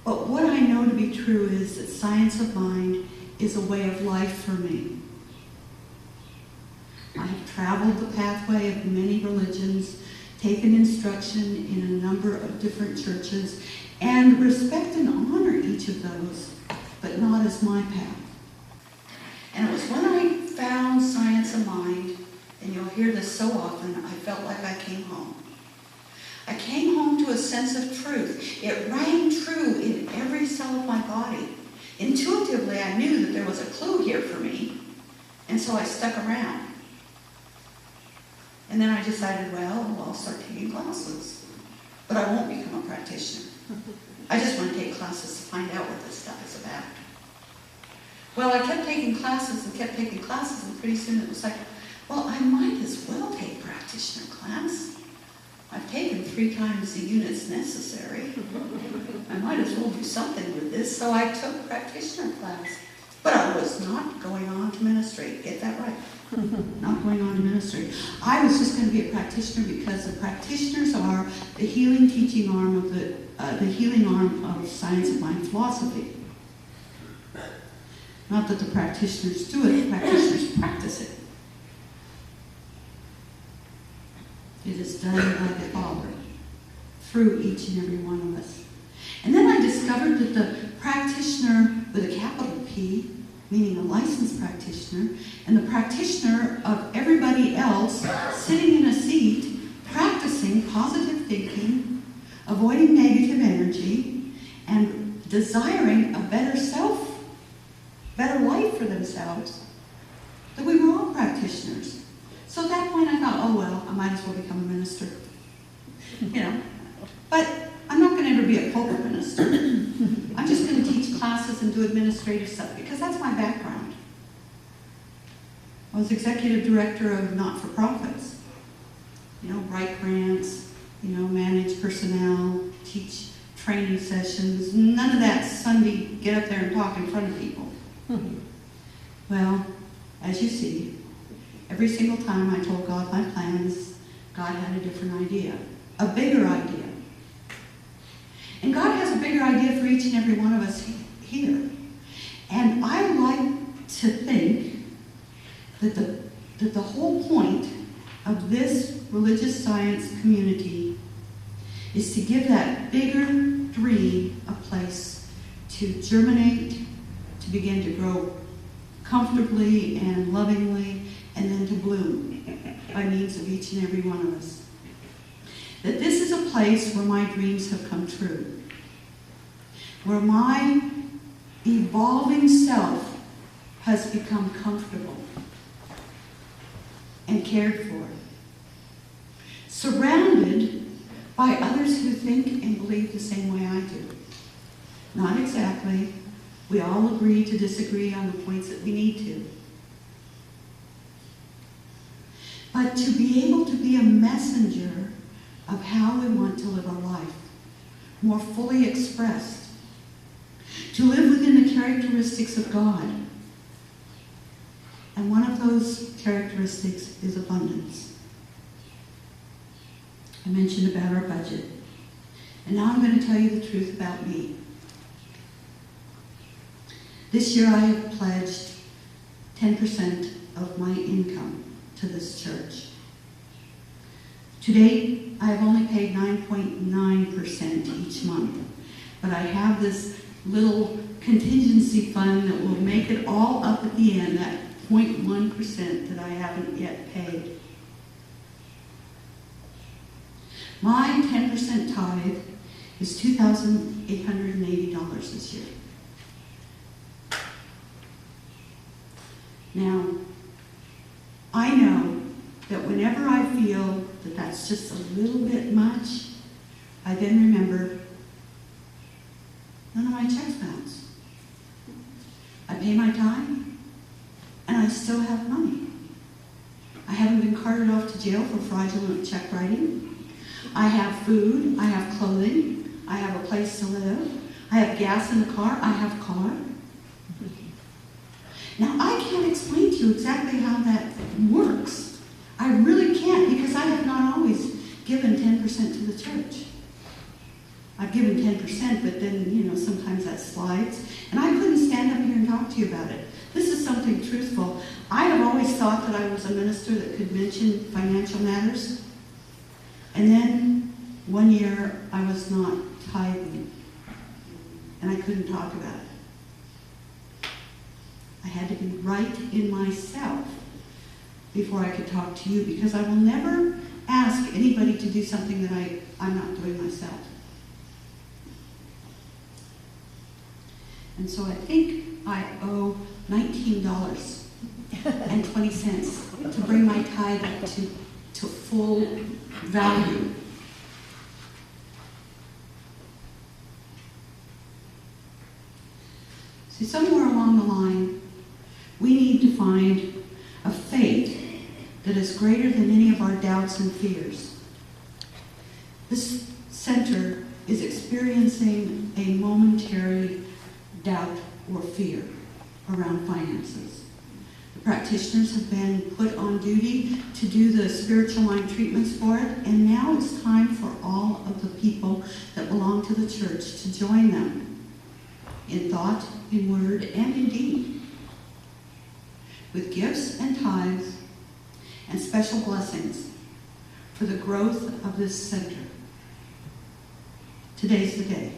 But what I know to be true is that science of mind is a way of life for me. I have traveled the pathway of many religions, taken instruction in a number of different churches, and respect and honor each of those, but not as my path. And it was when I found science of mind, and you'll hear this so often, I felt like I came home. I came home to a sense of truth. It rang true in every cell of my body. Intuitively, I knew that there was a clue here for me, and so I stuck around. And then I decided, well, I'll start taking classes. But I won't become a practitioner. I just want to take classes to find out what this stuff is about. Well, I kept taking classes, and pretty soon it was like, well, I might as well take practitioner class. I've taken 3 times the units necessary. I might as well do something with this, so I took practitioner class. But I was not going on to ministry. Get that right. Not going on to ministry. I was just going to be a practitioner because the practitioners are the healing teaching arm of the healing arm of science of mind philosophy. Not that the practitioners do it, the practitioners practice it. It is done by the Father through each and every one of us. And then I discovered that the practitioner with a capital P, meaning a licensed practitioner, and the practitioner of everybody else sitting in a seat, practicing positive thinking, avoiding negative energy, and desiring a better self, better life for themselves, that we were all practitioners. So at that point I thought, oh well, I might as well become a minister. But I'm not going to ever be a pulpit minister. I'm just going to teach classes and do administrative stuff because that's my background. I was executive director of not-for-profits. Write grants, manage personnel, teach training sessions. None of that Sunday get up there and talk in front of people. Well, as you see, every single time I told God my plans, God had a different idea, a bigger idea. And God has a bigger idea for each and every one of us here. And I like to think that the whole point of this religious science community is to give that bigger dream a place to germinate, to begin to grow comfortably and lovingly, and then to bloom by means of each and every one of us. That this is a place where my dreams have come true, where my evolving self has become comfortable and cared for, surrounded by others who think and believe the same way I do. Not exactly. We all agree to disagree on the points that we need to. But to be able to be a messenger of how we want to live our life, more fully expressed, to live within the characteristics of God. And one of those characteristics is abundance. I mentioned about our budget. And now I'm going to tell you the truth about me. This year I have pledged 10% of my income to this church. To date, I have only paid 9.9% each month, but I have this little contingency fund that will make it all up at the end, that 0.1% that I haven't yet paid. My 10% tithe is $2,880 this year. Now, I know that whenever I feel that that's just a little bit much, I then remember none of my checks bounce. I pay my time, and I still have money. I haven't been carted off to jail for fraudulent check writing. I have food, I have clothing, I have a place to live, I have gas in the car, I have a car. Now, I can't explain to you exactly how that works. I really can't, because I have not always given 10% to the church. I've given 10%, but then, sometimes that slides. And I couldn't stand up here and talk to you about it. This is something truthful. I have always thought that I was a minister that could mention financial matters. And then one year I was not tithing. And I couldn't talk about it. I had to be right in myself before I could talk to you, because I will never ask anybody to do something that I'm not doing myself. And so I think I owe $19.20 to bring my tithe up to full value. See, somewhere along the line, we need to find a faith that is greater than any of our doubts and fears. This center is experiencing a momentary doubt or fear around finances. The practitioners have been put on duty to do the spiritual mind treatments for it, and now it's time for all of the people that belong to the church to join them in thought, in word, and in deed, with gifts and tithes and special blessings for the growth of this center. Today's the day.